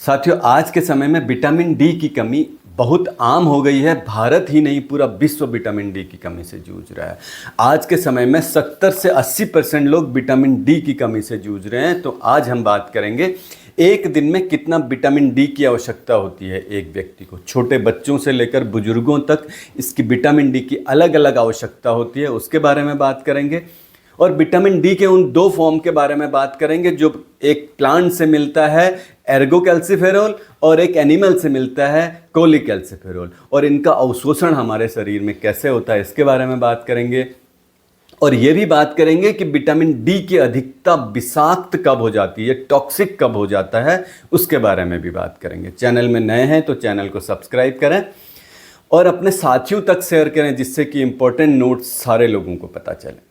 साथियों, आज के समय में विटामिन डी की कमी बहुत आम हो गई है। भारत ही नहीं, पूरा विश्व विटामिन डी की कमी से जूझ रहा है। आज के समय में 70 से 80% लोग विटामिन डी की कमी से जूझ रहे हैं। तो आज हम बात करेंगे एक दिन में कितना विटामिन डी की आवश्यकता होती है एक व्यक्ति को। छोटे बच्चों से लेकर बुजुर्गों तक इसकी विटामिन डी की अलग अलग आवश्यकता होती है, उसके बारे में बात करेंगे। और विटामिन डी के उन दो फॉर्म के बारे में बात करेंगे जो एक प्लांट से मिलता है एर्गोकैल्सिफेरॉल और एक एनिमल से मिलता है कोलिकैल्सिफेरॉल, और इनका अवशोषण हमारे शरीर में कैसे होता है इसके बारे में बात करेंगे। और ये भी बात करेंगे कि विटामिन डी की अधिकता विषाक्त कब हो जाती है, टॉक्सिक कब हो जाता है, उसके बारे में भी बात करेंगे। चैनल में नए हैं तो चैनल को सब्सक्राइब करें और अपने साथियों तक शेयर करें जिससे कि इंपॉर्टेंट नोट्स सारे लोगों को पता चले।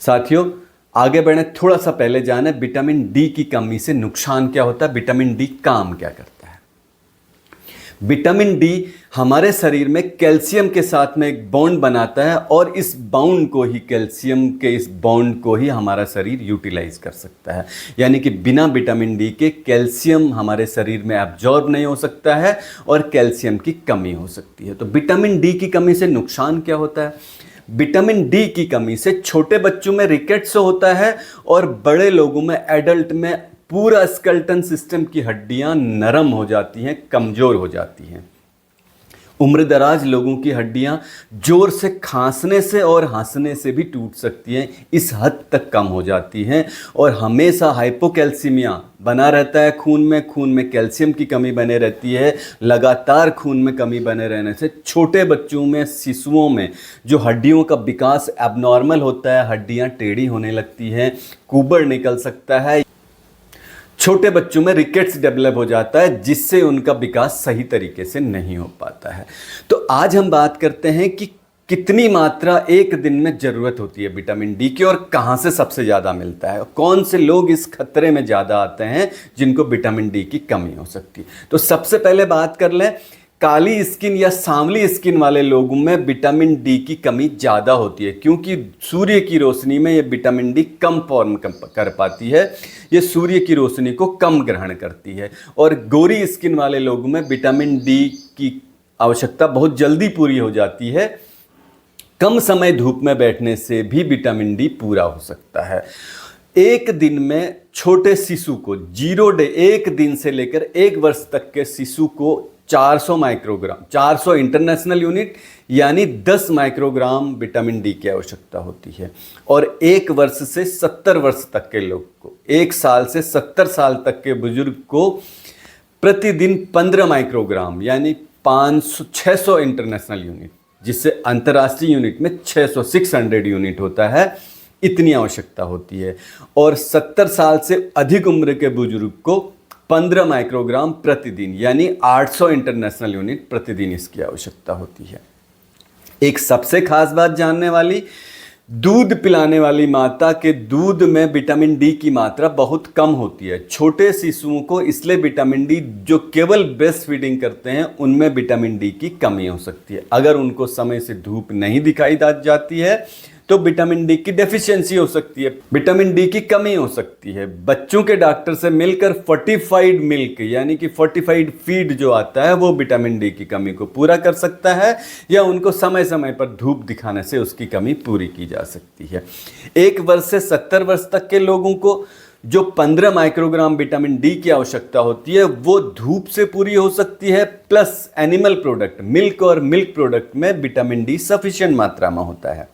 साथियों, आगे बढ़े थोड़ा सा पहले जाने विटामिन डी की कमी से नुकसान क्या होता है, विटामिन डी काम क्या करता है। विटामिन डी हमारे शरीर में कैल्शियम के साथ में एक बॉन्ड बनाता है और इस बॉन्ड को ही, कैल्शियम के इस बॉन्ड को ही हमारा शरीर यूटिलाइज कर सकता है। यानी कि बिना विटामिन डी के कैल्शियम हमारे शरीर में एब्जॉर्ब नहीं हो सकता है और कैल्शियम की कमी हो सकती है। तो विटामिन डी की कमी से नुकसान क्या होता है। विटामिन डी की कमी से छोटे बच्चों में रिकेट्स होता है और बड़े लोगों में, एडल्ट में पूरा स्केलेटन सिस्टम की हड्डियां नरम हो जाती हैं, कमजोर हो जाती हैं। उम्रदराज लोगों की हड्डियां जोर से खांसने से और हंसने से भी टूट सकती हैं, इस हद तक कम हो जाती हैं। और हमेशा हाइपोकैल्सीमिया बना रहता है खून में कैल्शियम की कमी बने रहती है। लगातार खून में कमी बने रहने से छोटे बच्चों में, शिशुओं में जो हड्डियों का विकास एबनॉर्मल होता है, हड्डियां टेढ़ी होने लगती हैं, कुबड़ निकल सकता है। छोटे बच्चों में रिकेट्स डेवलप हो जाता है जिससे उनका विकास सही तरीके से नहीं हो पाता है। तो आज हम बात करते हैं कि कितनी मात्रा एक दिन में ज़रूरत होती है विटामिन डी की और कहाँ से सबसे ज़्यादा मिलता है, कौन से लोग इस खतरे में ज़्यादा आते हैं जिनको विटामिन डी की कमी हो सकती है। तो सबसे पहले बात कर लें, काली स्किन या सांवली स्किन वाले लोगों में विटामिन डी की कमी ज़्यादा होती है क्योंकि सूर्य की रोशनी में ये विटामिन डी कम फॉर्म कर पाती है, ये सूर्य की रोशनी को कम ग्रहण करती है। और गोरी स्किन वाले लोगों में विटामिन डी की आवश्यकता बहुत जल्दी पूरी हो जाती है। कम समय धूप में बैठने से भी विटामिन डी पूरा हो सकता है। एक दिन में छोटे शिशु को 0 डे, एक दिन से लेकर 1 वर्ष तक के शिशु को 400 माइक्रोग्राम, 400 इंटरनेशनल यूनिट यानी 10 माइक्रोग्राम विटामिन डी की आवश्यकता होती है। और 1 वर्ष से 70 वर्ष तक के लोग को, 1 साल से 70 साल तक के बुजुर्ग को प्रतिदिन 15 माइक्रोग्राम यानी 600 इंटरनेशनल यूनिट, जिससे अंतर्राष्ट्रीय यूनिट में 600 यूनिट होता है, इतनी आवश्यकता होती है। और 70 साल से अधिक उम्र के बुजुर्ग को 15 माइक्रोग्राम प्रतिदिन यानी 800 इंटरनेशनल यूनिट प्रतिदिन इसकी आवश्यकता होती है। एक सबसे खास बात जानने वाली, दूध पिलाने वाली माता के दूध में विटामिन डी की मात्रा बहुत कम होती है। छोटे शिशुओं को इसलिए विटामिन डी, जो केवल ब्रेस्ट फीडिंग करते हैं उनमें विटामिन डी की कमी हो सकती है। अगर उनको समय से धूप नहीं दिखाई जाती है तो विटामिन डी की डेफिशिएंसी हो सकती है, विटामिन डी की कमी हो सकती है। बच्चों के डॉक्टर से मिलकर फोर्टिफाइड मिल्क यानी कि फोर्टिफाइड फीड जो आता है वो विटामिन डी की कमी को पूरा कर सकता है, या उनको समय समय पर धूप दिखाने से उसकी कमी पूरी की जा सकती है। 1 वर्ष से 70 वर्ष तक के लोगों को जो 15 माइक्रोग्राम विटामिन डी की आवश्यकता होती है वो धूप से पूरी हो सकती है, प्लस एनिमल प्रोडक्ट, मिल्क और मिल्क प्रोडक्ट में विटामिन डी सफिशिएंट मात्रा में होता है।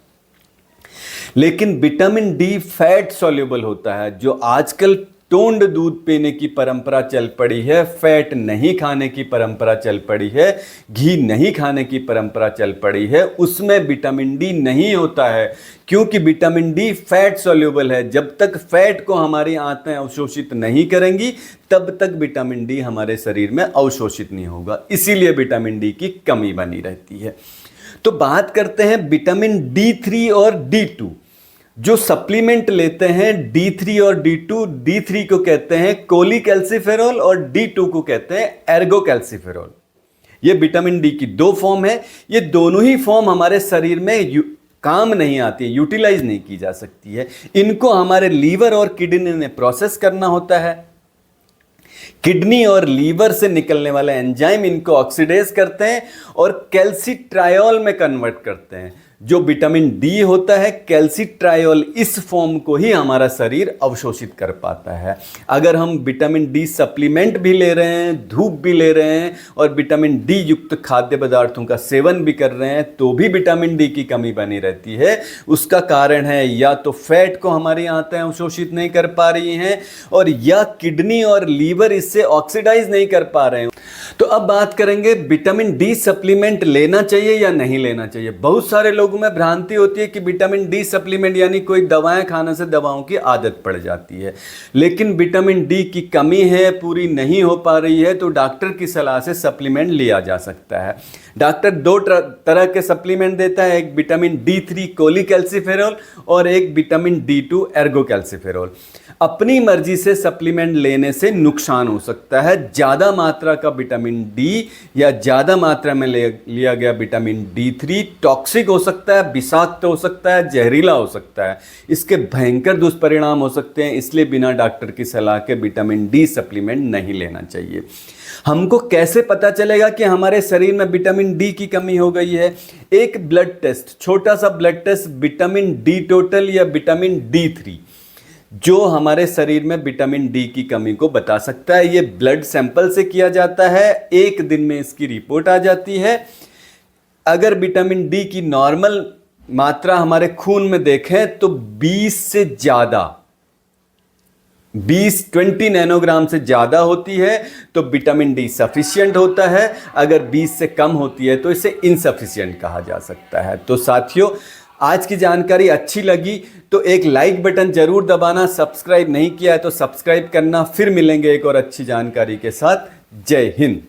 लेकिन विटामिन डी फैट सॉल्युबल होता है। जो आजकल टोंड दूध पीने की परंपरा चल पड़ी है, फैट नहीं खाने की परंपरा चल पड़ी है, घी नहीं खाने की परंपरा चल पड़ी है, उसमें विटामिन डी नहीं होता है क्योंकि विटामिन डी फैट सॉल्युबल है। जब तक फैट को हमारी आंतें अवशोषित नहीं करेंगी तब तक विटामिन डी हमारे शरीर में अवशोषित नहीं होगा, इसीलिए विटामिन डी की कमी बनी रहती है। तो बात करते हैं विटामिन D3 और D2। जो सप्लीमेंट लेते हैं D3 और D2, D3 को कहते हैं कोलिकैल्सिफेरॉल और D2 को कहते हैं एर्गोकैल्सिफेरॉल। ये विटामिन डी की 2 फॉर्म है। ये दोनों ही फॉर्म हमारे शरीर में काम नहीं आती है, यूटिलाइज नहीं की जा सकती है। इनको हमारे लीवर और किडनी ने प्रोसेस करना होता है। किडनी और लीवर से निकलने वाले एंजाइम इनको ऑक्सीडेज करते हैं और कैल्सिट्रायोल में कन्वर्ट करते हैं। जो विटामिन डी होता है, कैल्सिट्रायोल, इस फॉर्म को ही हमारा शरीर अवशोषित कर पाता है। अगर हम विटामिन डी सप्लीमेंट भी ले रहे हैं, धूप भी ले रहे हैं और विटामिन डी युक्त खाद्य पदार्थों का सेवन भी कर रहे हैं, तो भी विटामिन डी की कमी बनी रहती है। उसका कारण है या तो फैट को हमारी आंतें अवशोषित नहीं कर पा रही हैं, और या किडनी और लीवर इससे ऑक्सीडाइज नहीं कर पा रहे हैं। तो अब बात करेंगे विटामिन डी सप्लीमेंट लेना चाहिए या नहीं लेना चाहिए। बहुत सारे लोगों में भ्रांति होती है कि विटामिन डी सप्लीमेंट यानी कोई दवाएं खाने से दवाओं की आदत पड़ जाती है, लेकिन विटामिन डी की कमी है, पूरी नहीं हो पा रही है, तो डॉक्टर की सलाह से सप्लीमेंट लिया जा सकता है। डॉक्टर दो तरह के सप्लीमेंट देता है, एक विटामिन D3 कोलिकैल्सिफेरॉल और एक विटामिन D2 एर्गोकैल्सिफेरॉल। अपनी मर्जी से सप्लीमेंट लेने से नुकसान हो सकता है। ज़्यादा मात्रा का विटामिन डी या ज़्यादा मात्रा में लिया गया विटामिन D3 टॉक्सिक हो सकता है, विषाक्त हो सकता है, जहरीला हो सकता है। इसके भयंकर दुष्परिणाम हो सकते हैं, इसलिए बिना डॉक्टर की सलाह के विटामिन डी सप्लीमेंट नहीं लेना चाहिए। हमको कैसे पता चलेगा कि हमारे शरीर में विटामिन डी की कमी हो गई है? एक ब्लड टेस्ट, छोटा सा blood test, vitamin D total या विटामिन D3, जो हमारे शरीर में विटामिन डी की कमी को बता सकता है। ये ब्लड सैंपल से किया जाता है, एक दिन में इसकी रिपोर्ट आ जाती है। अगर विटामिन डी की नॉर्मल मात्रा हमारे खून में देखें तो 20 नैनोग्राम से ज़्यादा होती है तो विटामिन डी सफिशिएंट होता है। अगर 20 से कम होती है तो इसे इनसफिशिएंट कहा जा सकता है। तो साथियों, आज की जानकारी अच्छी लगी तो एक लाइक बटन जरूर दबाना, सब्सक्राइब नहीं किया है तो सब्सक्राइब करना। फिर मिलेंगे एक और अच्छी जानकारी के साथ। जय हिंद।